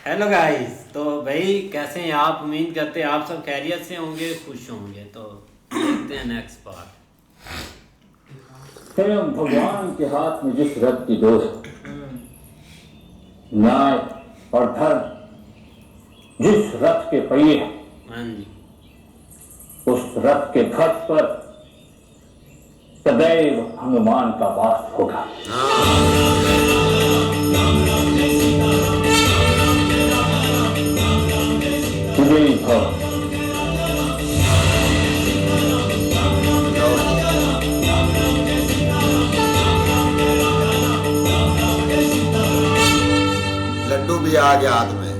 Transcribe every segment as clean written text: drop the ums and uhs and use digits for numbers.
Hello guys. तो भाई कैसे हैं आप? उम्मीद करते हैं आप सब खैरियत से होंगे, खुश होंगे। तो देखते हैं नेक्स्ट पार्ट। स्वयं भगवान के हाथ में जिस रथ की दोस्त न्याय और धर्म जिस रथ के पहिए, हाँ जी। उस रथ के ध्वज पर सदैव हनुमान का वास होगा। विजयी भव। लड्डू भी आ गया हाथ में।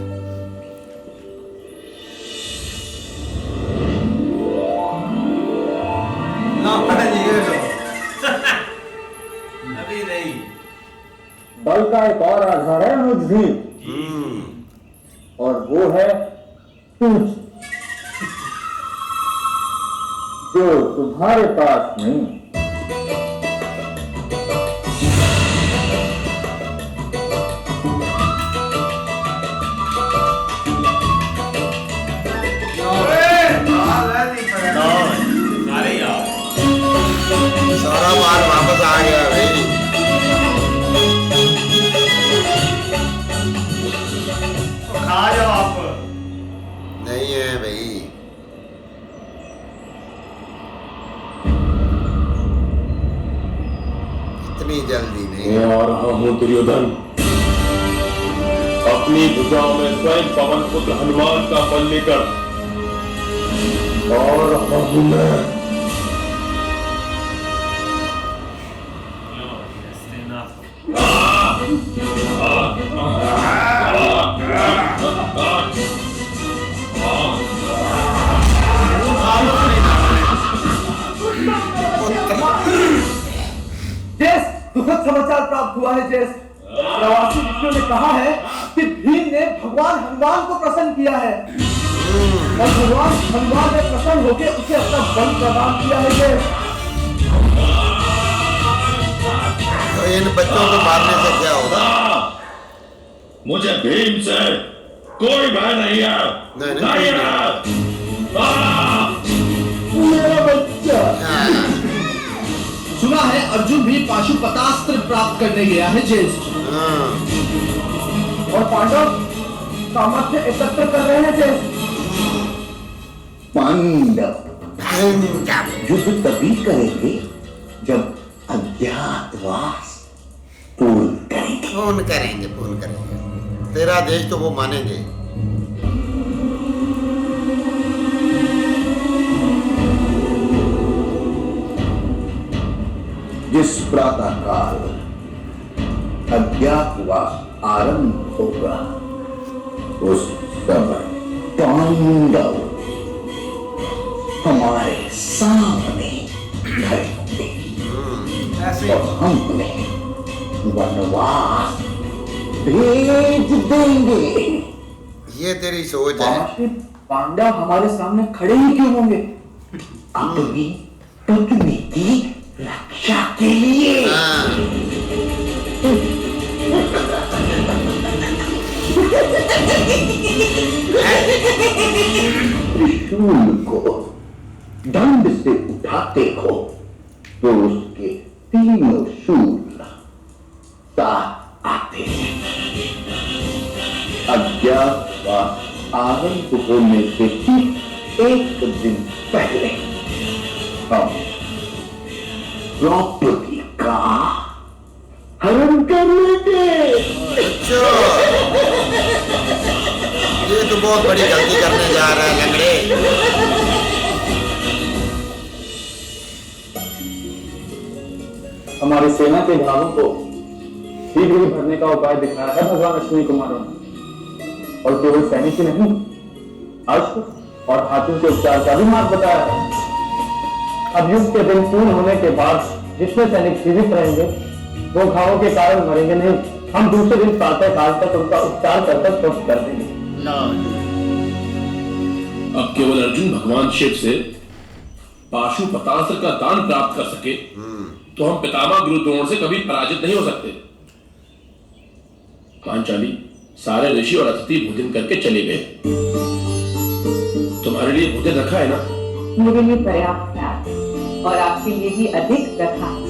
अभी नहीं। बल का एक और आधार है मुझ भी, और वो है तुझ, जो तुम्हारे पास नहीं। सारा माल वापस आ गया भाई। खा जाओ आप। नहीं है भाई। इतनी जल्दी नहीं। और हूँ दुर्योधन, अपनी भुजाओं में स्वयं पवन पुत्र हनुमान का बल लेकर, और हूँ मैं। जैस दुखद समाचार प्राप्त हुआ है। जैस प्रवासी ऋषियों ने कहा है कि भीम ने भगवान हनुमान को प्रसन्न किया है और भगवान हनुमान ने प्रसन्न होकर उसे अपना बल प्रदान किया है। जैस तो इन बच्चों को मारने से क्या होगा? मुझे भीम से कोई भय नहीं है। नहीं। मेरा बच्चा। सुना है अर्जुन भी पाशुपतास्त्र प्राप्त करने गया है। जैस और पांडव सामर्थ्य एकत्र कर रहे हैं। जैस पांडव युद्ध तभी करेंगे जब अज्ञातवास पूर्ण करेंगे। फोन करेंगे। तेरा देश तो वो मानेंगे। जिस प्रातः काल अज्ञातवास आरंभ होगा, उस समय पांडव हमारे सामने खड़े और हम उन्हें वनवास भेज देंगे। ये तेरी सोच है। आखिर पांडव हमारे सामने खड़े ही क्यों होंगे? अपनी पत्नी की रक्षा के लिए। त्रिशूल को दंड से उठाते हो तो उसके तीनों शूल साथ आते हैं। अज्ञातवास आरंभ होने से ठीक एक दिन पहले हम द्रौपदी का हरण कर लेते। अच्छा, ये तो बहुत बड़ी गलती करने जा रहा है लंगड़े। हमारी सेना के भागों को शीघ्र ही भरने का उपाय दिखाया है भगवान अश्विनी कुमारों ने, और केवल सैनिक ही नहीं, अश्व और हाथियों के उपचार का भी मार्ग बताया है। अब युद्ध के दिन पूर्ण होने के बाद जितने सैनिक जीवित रहेंगे वो घावों के कारण मरेंगे नहीं। हम दूसरे दिन प्रातः काल तक उनका उपचार कर स्वस्थ कर देंगे। अब केवल अर्जुन भगवान शिव से पाशुपतास्त्र का दान प्राप्त कर सके तो हम पितामह गुरु द्रोण से कभी पराजित नहीं हो सकते। पांचाली, सारे ऋषि और अतिथि भोजन करके चले गए। तुम्हारे लिए भोजन रखा है ना? मेरे लिए पर्याप्त है और आपके लिए भी अधिक रखा है।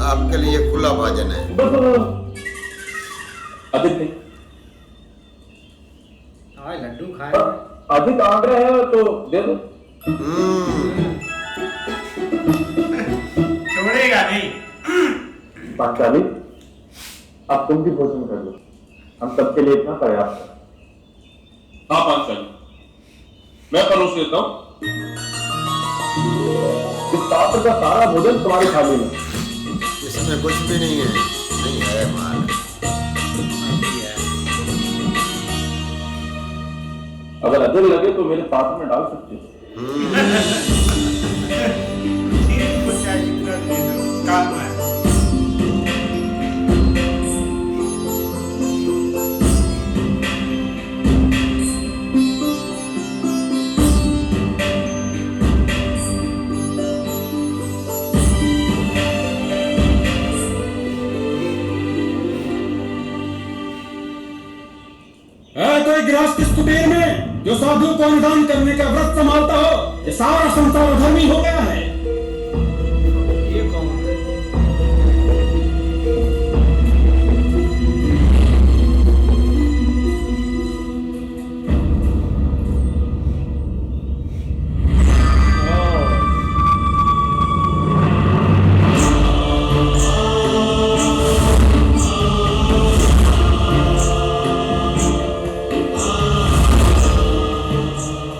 आपके लिए खुला भोजन है। अधिक हाँ लड्डू खाए। अधिक आग्रह है तो दे दो। छोड़ेगा नहीं। पांचाली, अब तुम भी भोजन कर लो, हम सबके लिए इतना पर्याप्त है। हाँ पांचाली, मैं परोस देता हूँ। इस पात्र का सारा भोजन तुम्हारी थाली में। इसमें कुछ भी नहीं है, नहीं है माल। अगर अधिक लगे तो मेरे पात्र में डाल सकते हो। कोई गृहस्थ इस कुटीर में जो साधु को अनुदान करने का व्रत संभालता हो? ये सारा संसार अधर्मी हो गया है। ये कौन है?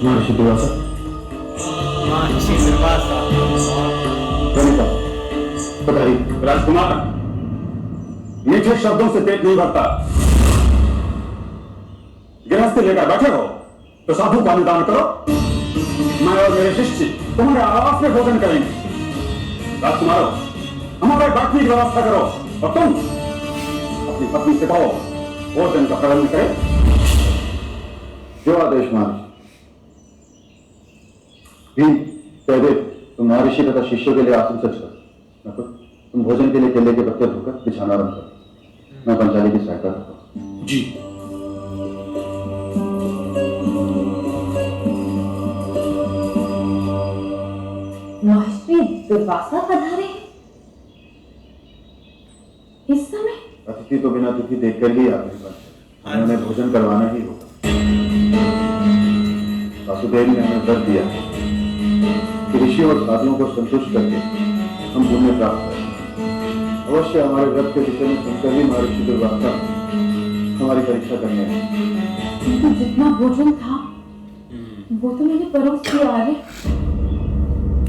महर्षि दुर्वासा, महर्षि दुर्वासा। प्रणीता, पधारी। राजकुमार, मीठे शब्दों से पेट नहीं भरता। गृहस्थ लेकर बैठे हो तो साधु का अनुदान करो। मैं और मेरे शिष्य तुम्हारे आवास में भोजन करेंगे। राजकुमारों, हमारे बैठने की व्यवस्था करो और तुम अपनी पत्नी से कहो भोजन का प्रबंध करें। जो आदेश महर्षि। सहदेव, तुम महर्षि तथा शिष्यों के लिए आसन सच कर। तुम भोजन के लिए केले के पत्ते धोकर बिछाना आरंभ करो। मैं पंचाली की सहायता करता हूँ। जी। महर्षि दुर्वासा पधारे इस समय? अतिथि तो बिना तिथि देखकर ही आगे बढ़ते, उन्हें भोजन करवाना ही होगा। वासुदेव ने हमें व्रत दिया कि ऋषि और साधुओं को संतुष्ट करके हम पुण्य प्राप्त करें। अवश्य हमारे व्रत के विषय में सुनकर ही महर्षि दुर्वासा हमारी परीक्षा करने हैं। किंतु जितना भोजन था वो तो मैंने परोस दिया। अरे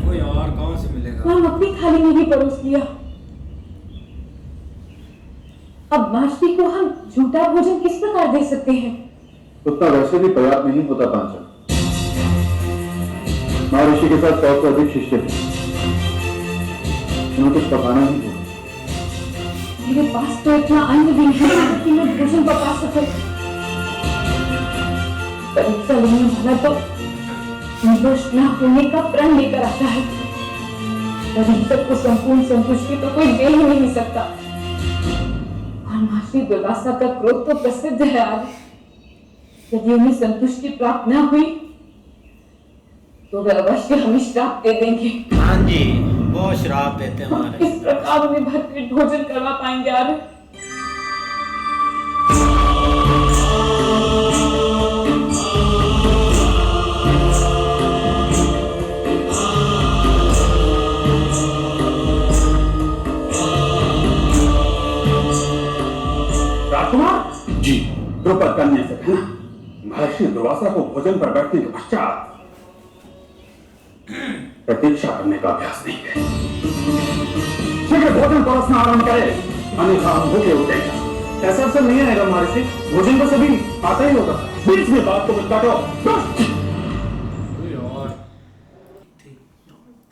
कोई और कौन से मिलेगा? हम अपनी थाली में भी परोस दिया। अब महर्षि को हम झूठा भोजन किस प्रकार दे सकते हैं? उतना वैसे भी पर्याप्त नहीं होता पांचल। महर्षि के साथ 100 से अधिक शिष्य थे, उन्हें कुछ पकाना ही होगा। मेरे पास तो इतना अन्न भी नहीं कि मैं भोजन पका सकूं। परीक्षा लेने वाला तो निर्दोष न होने का प्रण लेकर आता है, गरीब तक को संपूर्ण संतुष्टि तो कोई दे ही नहीं सकता। और महर्षि दुर्वासा का क्रोध तो प्रसिद्ध है। आज यदि उन्हें संतुष्टि प्राप्त न हुई तो वे अवश्य हमें श्राप दे देंगे। हाँ जी, वो श्राप देते हमारे। किस प्रकार उन्हें भरपेट भोजन करवा पाएंगे? आज राजकुमार जी। द्रुपद कन्या से कहना महर्षि दुर्वासा को भोजन पर बैठने के पश्चात प्रतीक्षा करने का अभ्यास नहीं है। शीघ्र भोजन परोसना आरंभ करे, अन्यथा हम भूखे उठेंगे। ऐसा अवसर नहीं आएगा महर्षि, भोजन को सभी आता ही होगा। बीच में बात को मत काटो।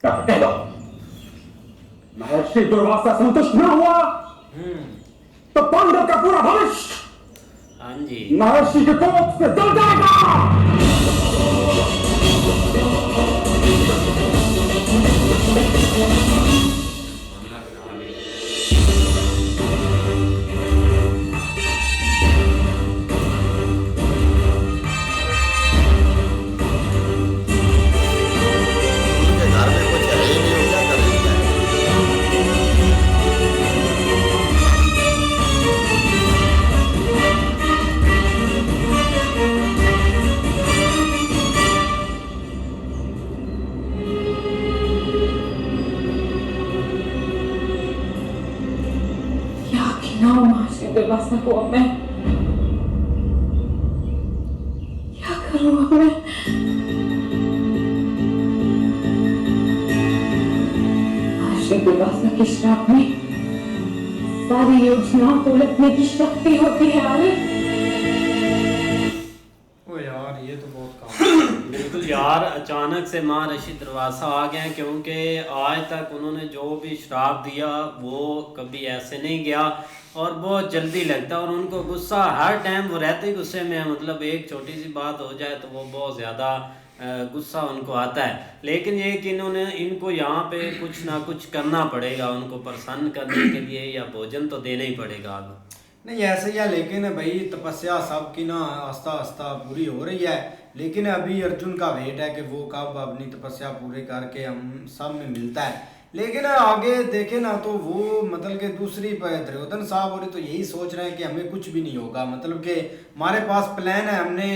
कह दो महर्षि दुर्वासा संतुष्ट न हुआ तो पांडव का पूरा भविष्य हाँ जी। महर्षि के कोप से जल जाएगा। करूं अब मैं? आश्रित विकासा के श्राप में सारी योजनाओं को उलटने की शक्ति होती है आरिफ। ओ यार ये तो बहुत काम बिल्कुल यार, अचानक से माँ रशीद दरवाज़ा आ गए, क्योंकि आज तक उन्होंने जो भी श्राप दिया वो कभी ऐसे नहीं गया और बहुत जल्दी लगता है और उनको गुस्सा हर टाइम, वो रहते ही गुस्से में है। मतलब एक छोटी सी बात हो जाए तो वो बहुत ज़्यादा गुस्सा उनको आता है। लेकिन ये कि इनको यहाँ पे कुछ ना कुछ करना पड़ेगा, उनको प्रसन्न करने के लिए, या भोजन तो देना ही पड़ेगा अब। नहीं ऐसे ही है, लेकिन भाई तपस्या सबकी ना आस्ता आस्ता पूरी हो रही है, लेकिन अभी अर्जुन का वेट है कि वो कब अपनी तपस्या पूरी करके हम सब में मिलता है। लेकिन आगे देखे ना तो वो मतलब कि दूसरी दुर्योधन साहब और तो यही सोच रहे हैं कि हमें कुछ भी नहीं होगा, मतलब कि हमारे पास प्लान है, हमने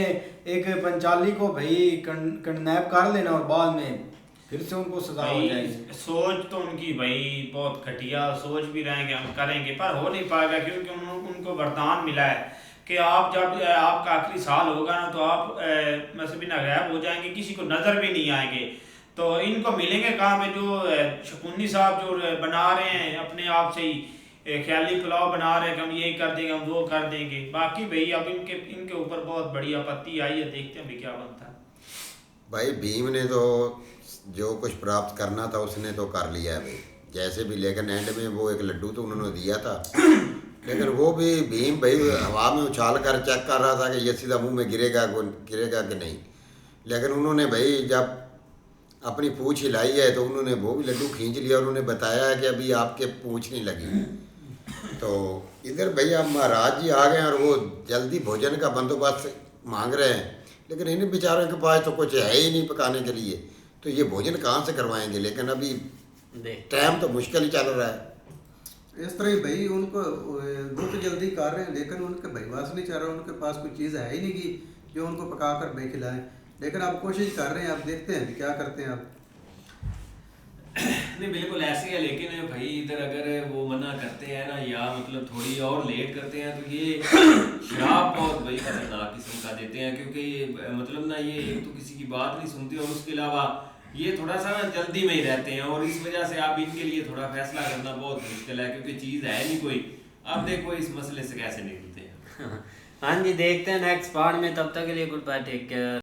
एक पंचाली को भाई किडनैप कर लेना और बाद में फिर से उनको सजा हो जाएगी। सोच तो उनकी भाई बहुत घटिया सोच भी रहेंगे, हम करेंगे पर हो नहीं पाएगा, क्योंकि उनको वरदान मिला है कि आप जब आपका आखिरी साल होगा ना तो आप मजहबी ना गायब हो जाएंगे, किसी को नजर भी नहीं आएंगे। तो इनको मिलेंगे कहाँ पे, जो शकुनी साहब जो बना रहे हैं अपने आप से ही ख्याली पुलाव बना रहे हैं कि हम ये कर देंगे, हम वो कर देंगे। बाकी भाई अब इनके ऊपर बहुत बड़ी आपत्ति आई है, देखते हैं भी क्या बनता है। भाई भीम ने तो जो कुछ प्राप्त करना था उसने तो कर लिया है भाई, जैसे भी। लेकिन एंड में वो एक लड्डू तो उन्होंने दिया था, लेकिन वो भी भीम भाई हवा में उछाल कर चेक कर रहा था कि ये सीधा मुंह में गिरेगा कि नहीं। लेकिन उन्होंने भाई जब अपनी पूंछ हिलाई है तो उन्होंने वो भी लड्डू खींच लिया और उन्होंने बताया है कि अभी आपके पूंछ नहीं लगी। तो इधर भैया महाराज जी आ गए और वो जल्दी भोजन का बंदोबस्त मांग रहे हैं, लेकिन इन बेचारों के पास तो कुछ है ही नहीं पकाने के लिए, तो ये भोजन कहाँ से करवाएंगे। लेकिन अभी टाइम तो मुश्किल ही चल रहा है। इस तरह ही भाई उनको वो तो जल्दी कर रहे हैं, लेकिन उनके भईवास नहीं चाह रहा, उनके पास कोई चीज़ है ही नहीं की जो उनको पका कर भाई खिलाएं। लेकिन आप कोशिश कर रहे हैं, आप देखते हैं क्या करते हैं आप। नहीं बिल्कुल ऐसे है, लेकिन भाई इधर अगर वो मना करते हैं ना या मतलब थोड़ी और लेट करते हैं तो ये श्राप बहुत भाई खतरनाक किस्म का देते हैं, क्योंकि मतलब ना ये एक तो किसी की बात नहीं सुनते और उसके अलावा ये थोड़ा सा जल्दी में ही रहते हैं और इस वजह से आप इनके लिए थोड़ा फैसला करना बहुत मुश्किल है, क्योंकि चीज़ है नहीं कोई। अब देखो इस मसले से कैसे निकलते हैं। हाँ जी, देखते हैं नेक्स्ट पार्ट में, तब तक के लिए गुड बाय, टेक केयर।